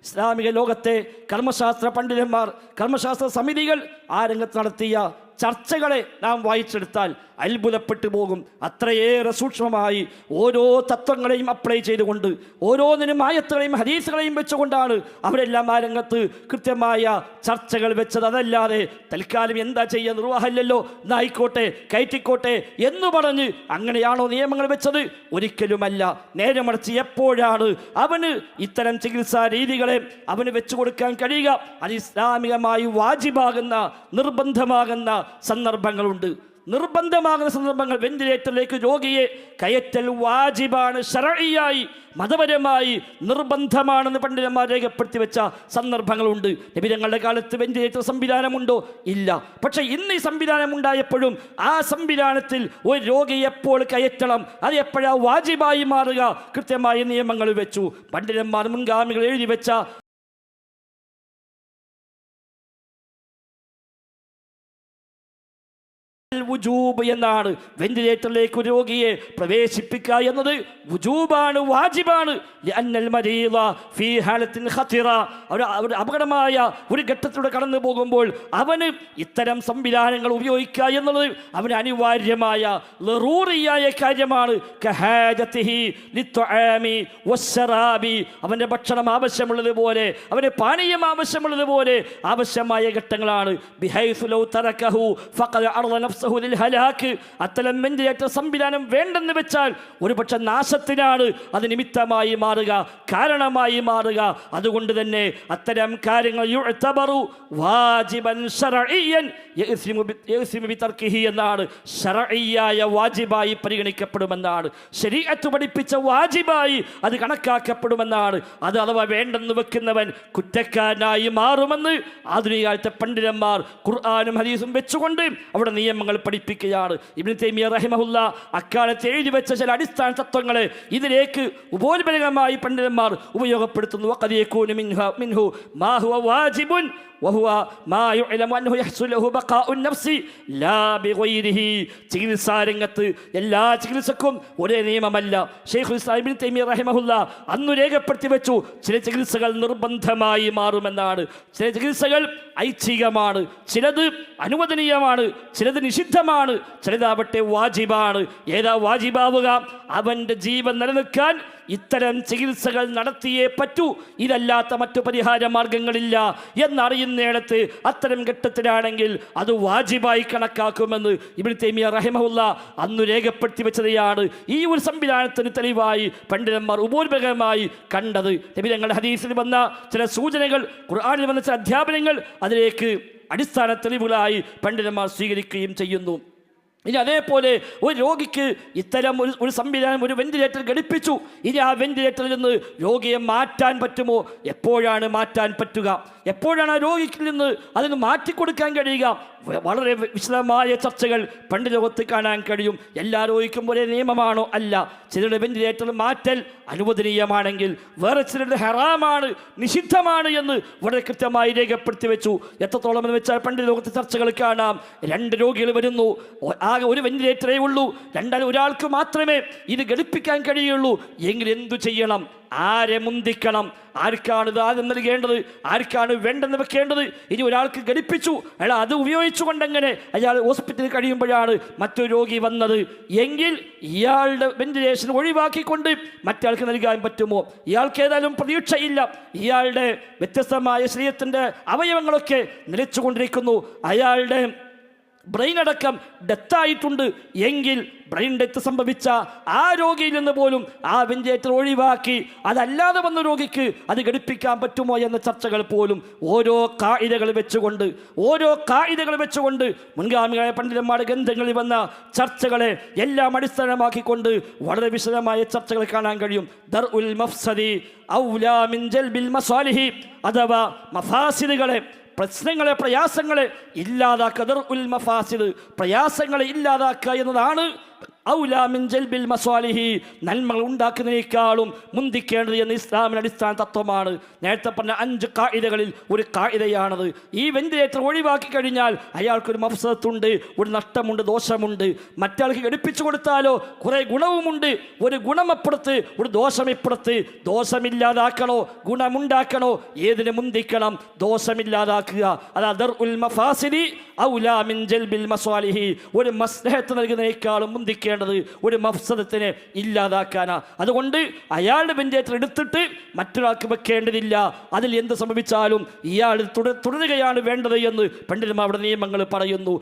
ഇസ്ലാമിക ലോകത്തെ കർമ്മശാസ്ത്ര പണ്ഡിതന്മാർ, കർമ്മശാസ്ത്ര സമിതികൾ ആ രംഗത്ത് നടത്തിയ ചർച്ചകളെ നാം വായിച്ചെടുത്താൽ അത്ഭുതപ്പെട്ടു പോകും. അത്രയേറെ സൂക്ഷ്മമായി ഓരോ തത്വങ്ങളെയും അപ്ലൈ ചെയ്തുകൊണ്ട്, ഓരോന്നിനും ആയത്തുകളെയും ഹദീസുകളെയും വെച്ചുകൊണ്ടാണ് അവരെല്ലാം ആ രംഗത്ത് കൃത്യമായ ചർച്ചകൾ വെച്ചത്. അതല്ലാതെ തൽക്കാലം എന്താ ചെയ്യുക, നിർവാഹമില്ലല്ലോ, എന്നായിക്കോട്ടെ, കയറ്റിക്കോട്ടെ എന്ന് പറഞ്ഞ് അങ്ങനെയാണോ നിയമങ്ങൾ വെച്ചത്? ഒരിക്കലുമല്ല. നേരെ മറിച്ച് എപ്പോഴാണ് അവന് ഇത്തരം ചികിത്സാ രീതികളെ അവന് വെച്ചു കൊടുക്കാൻ കഴിയുക? അത് ഇസ്ലാമികമായി വാജിബാകുന്ന, നിർബന്ധമാകുന്ന സന്ദർഭങ്ങളുണ്ട്. നിർബന്ധമാകുന്ന സന്ദർഭങ്ങൾ, വെന്റിലേറ്ററിലേക്ക് രോഗിയെ കയറ്റൽ വാജിബാണ്, ശർഈയായി മതപരമായി നിർബന്ധമാണെന്ന് പണ്ഡിതന്മാർ രേഖപ്പെടുത്തി വെച്ച സന്ദർഭങ്ങളുണ്ട്. നബി തങ്ങളുടെ കാലത്ത് വെന്റിലേറ്റർ സംവിധാനമുണ്ടോ? ഇല്ല. പക്ഷേ ഇന്ന് ഈ സംവിധാനം ഉണ്ടായപ്പോഴും ആ സംവിധാനത്തിൽ ഒരു രോഗിയെ എപ്പോൾ കയറ്റണം, അത് എപ്പോഴാണ് വാജിബായി മാറുക, കൃത്യമായ നിയമങ്ങൾ വെച്ചു. പണ്ഡിതന്മാർ, മുൻഗാമികൾ എഴുതി വെച്ച വുജൂബ് എന്നാണ്. വെന്റിലേറ്ററിലേക്ക് രോഗിയെ പ്രവേശിപ്പിക്കുക എന്നത് വുജൂബാണ്, വാജിബാണ്. അപകടമായ ഒരു ഘട്ടത്തിലൂടെ കടന്നു പോകുമ്പോൾ അവന് ഇത്തരം സംവിധാനങ്ങൾ ഉപയോഗിക്കുക എന്നുള്ളത് അവന് അനിവാര്യമായ ലറൂറിയായ കാര്യമാണ്. അവൻ്റെ ഭക്ഷണം ആവശ്യമുള്ളതുപോലെ, അവൻ്റെ പാനീയം ആവശ്യമുള്ളതുപോലെ ആവശ്യമായ ഘട്ടങ്ങളാണ്. അത്തരം വെന്റിലേറ്റർ സംവിധാനം വേണ്ടെന്ന് വെച്ചാൽ ഒരുപക്ഷെ നാശത്തിനാണ് അത് നിമിത്തമായി മാറുക, കാരണമായി മാറുക. അതുകൊണ്ട് തന്നെ അത്തരം കാര്യങ്ങൾ വാജിബൻ ശർഈയൻ യസ്മു ബിതർക്കിഹി എന്നാണ്. ശർഈയായ വാജിബായി പരിഗണിക്കപ്പെടുമെന്നാണ്. ശരീഅത്ത് പഠിപ്പിച്ച വാജിബായി അത് കണക്കാക്കപ്പെടുമെന്നാണ്. അത് അഥവാ വേണ്ടെന്ന് വെക്കുന്നവൻ കുറ്റക്കാരനായി മാറുമെന്ന് ആധുനിക പണ്ഡിതന്മാർ ഖുർആനും ഹദീസും വെച്ചുകൊണ്ട് അവിടെ നിയമങ്ങൾ പഠിപ്പിക്കുകയാണ്. ഇബ്നു തൈമിയ്യ റഹിമഹുല്ല അക്കാലത്ത് എഴുതി വെച്ച ചില അടിസ്ഥാന തത്വങ്ങളെ ഇതിലേക്ക് ഉപോത്ബലകമായി പണ്ഡിതന്മാർ ഉപയോഗപ്പെടുത്തുന്നു. വഖദ് യകൂനു മിൻഹു മാ ഹുവ വാജിബുൻ വഹുവ മാ യുഅലമു അൻഹു യഹ്സുലു ലഹു ബഖാഉൻ നഫ്സി ലാ ബിഗൈരിഹി. ചികിത്സാ രംഗത്ത് എല്ലാ ചികിത്സക്കും ഒരേ നിയമമല്ല. ശൈഖുൽ ഇസ്ലാം ഇബ്നു തൈമിയ്യ റഹിമഹുല്ല അന്ന് രേഖപ്പെടുത്തി വെച്ചു, ചില ചികിത്സകൾ നിർബന്ധമായി മാറുമെന്നാണ്. ചില ചികിത്സകൾ ഐച്ഛികമാണ്, ചിലത് അനുവദനീയമാണ്, ചിലത് നിഷിദ്ധമാണ്, ചിലതാവട്ടെ വാജിബാണ്. ഏതാ വാജിബാവുക? അവൻ്റെ ജീവൻ നിലനിൽക്കാൻ ഇത്തരം ചികിത്സകൾ നടത്തിയേ പറ്റൂ, ഇതല്ലാത്ത മറ്റു പരിഹാര മാർഗങ്ങളില്ല എന്നറിയുന്നിടത്ത് അത്തരം ഘട്ടത്തിലാണെങ്കിൽ അത് വാജിബായി കണക്കാക്കുമെന്ന് ഇബ്നു തൈമിയ്യ റഹിമഹുല്ല അന്ന് രേഖപ്പെടുത്തി വെച്ചതാണ്. ഈ ഒരു സംവിധാനത്തിന് തെളിവായി പണ്ഡിതന്മാർ ഉപോത്ബലകമായി കണ്ടത്. നബി തങ്ങളുടെ ഹദീസിൽ വന്ന ചില സൂചനകൾ, ഖുർആനിൽ വന്ന ചില അധ്യാപനങ്ങൾ അതിലേക്ക് അടിസ്ഥാന തെളിവുകളായി പണ്ഡിതന്മാർ സ്വീകരിക്കുകയും ചെയ്യുന്നു. ഇനി അതേപോലെ ഒരു രോഗിക്ക് ഇത്തരം ഒരു സംവിധാനം, ഒരു വെന്റിലേറ്റർ ഘടിപ്പിച്ചു. ഇനി ആ വെന്റിലേറ്ററിൽ നിന്ന് രോഗിയെ മാറ്റാൻ പറ്റുമോ? എപ്പോഴാണ് മാറ്റാൻ പറ്റുക? എപ്പോഴാണ് ആ രോഗിക്ക് നിന്ന് അതിന് മാറ്റിക്കൊടുക്കാൻ കഴിയുക? വളരെ വിശദമായ ചർച്ചകൾ പണ്ഡിതലോകത്ത് കാണാൻ കഴിയും. എല്ലാ രോഗിക്കും ഒരേ നിയമമാണോ? അല്ല. ചിലരുടെ വെന്റിലേറ്റർ മാറ്റൽ അനുവദനീയമാണെങ്കിൽ വേറെ ചിലരുടെ ഹറാമാണ്, നിഷിദ്ധമാണ് എന്ന് വളരെ കൃത്യമായി രേഖപ്പെടുത്തി വെച്ചു. എത്രത്തോളം എന്ന് വെച്ചാൽ പണ്ഡിതലോകത്ത് ചർച്ചകൾ കാണാം. 2 രോഗികൾ വരുന്നു, ആകെ ഒരു വെന്റിലേറ്ററേ ഉള്ളൂ, ഒരാൾക്ക് മാത്രമേ ഇത് ഘടിപ്പിക്കാൻ കഴിയുള്ളൂ. എങ്കിൽ എന്തു ചെയ്യണം? ആരെ മുന്തിക്കണം? ആർക്കാണ് ഇത് ആദ്യം നൽകേണ്ടത്? ആർക്കാണ് വേണ്ടെന്ന് വെക്കേണ്ടത്? ഇനി ഒരാൾക്ക് ഘടിപ്പിച്ചു, അയാൾ അത് ഉപയോഗിച്ചുകൊണ്ടെങ്ങനെ അയാൾ ഹോസ്പിറ്റലിൽ കഴിയുമ്പോഴാണ് മറ്റൊരു രോഗി വന്നത് എങ്കിൽ ഇയാളുടെ വെന്റിലേഷൻ ഒഴിവാക്കിക്കൊണ്ട് മറ്റയാൾക്ക് നൽകാൻ പറ്റുമോ? ഇയാൾക്ക് ഏതായാലും പ്രതീക്ഷയില്ല, ഇയാളുടെ വ്യത്യസ്തമായ ശരീരത്തിൻ്റെ അവയവങ്ങളൊക്കെ നിലച്ചുകൊണ്ടിരിക്കുന്നു, അയാളുടെ ബ്രെയിൻ അടക്കം ഡെത്തായിട്ടുണ്ട് എങ്കിൽ ബ്രെയിൻ ഡെത്ത് സംഭവിച്ച ആ രോഗിയിൽ നിന്ന് പോലും ആ വെന്റിലേറ്റർ ഒഴിവാക്കി അതല്ലാതെ വന്ന രോഗിക്ക് അത് ഘടിപ്പിക്കാൻ പറ്റുമോ എന്ന ചർച്ചകൾ പോലും ഓരോ കായികകൾ വെച്ചുകൊണ്ട് മുൻഗാമികളായ പണ്ഡിതന്മാരുടെ ഗ്രന്ഥങ്ങളിൽ വന്ന ചർച്ചകളെ എല്ലാം അടിസ്ഥാനമാക്കിക്കൊണ്ട് വളരെ വിശദമായ ചർച്ചകൾ കാണാൻ കഴിയും. ദർഉൽ മഫ്സദി ഔലാ മിൻ ജൽബിൽ മസാലിഹി, അഥവാ മഫാസിദുകളെ, പ്രശ്നങ്ങളെ, പ്രയാസങ്ങളെ ഇല്ലാതാക്കുക. ദർഉൽ മഫാസിദ്, പ്രയാസങ്ങളെ ഇല്ലാതാക്കുക എന്നതാണ് ഔലാ മിൻ ജൽബിൽ മസ്വാലിഹി, നന്മകൾ ഉണ്ടാക്കുന്നതിനേക്കാളും മുന്തിക്കേണ്ടത് എന്ന് ഇസ്ലാമിൻ്റെ അടിസ്ഥാന തത്വമാണ്. നേരത്തെ പറഞ്ഞ 5 കായികകളിൽ ഒരു കായികയാണത്. ഈ വെന്റിലേറ്റർ ഒഴിവാക്കി കഴിഞ്ഞാൽ അയാൾക്കൊരു മഫ്സദത്തുണ്ട്, ഒരു നഷ്ടമുണ്ട്, ദോഷമുണ്ട്. മറ്റാൾക്ക് ഘടിപ്പിച്ചു കൊടുത്താലോ കുറേ ഗുണവുമുണ്ട്. ഒരു ഗുണമപ്പുറത്ത് ഒരു ദോഷമിപ്പുറത്ത്. ദോഷമില്ലാതാക്കണോ ഗുണമുണ്ടാക്കണോ? ഏതിനെ മുന്തിക്കണം? ദോഷമില്ലാതാക്കുക. അത് ദർഉൽ മഫാസിദി ഔലാ മിൻ ജൽബിൽ മസ്വാലിഹി. ഒരു മസ്ലഹത്ത് നൽകുന്നതിനേക്കാളും മുന്തിക്കേണ്ടത് ഒരു മഫ്സദത്തിനെ ഇല്ലാതാക്കാനാ. അതുകൊണ്ട് അയാളുടെ വെന്റിലേറ്റർ എടുത്തിട്ട് മറ്റൊരാൾക്ക് വെക്കേണ്ടതില്ല. അതിൽ എന്ത് സംഭവിച്ചാലും ഇയാൾ തുടരുകയാണ് വേണ്ടത് എന്ന് പണ്ഡിതന്മാരുടെ നിയമങ്ങൾ പറയുന്നു.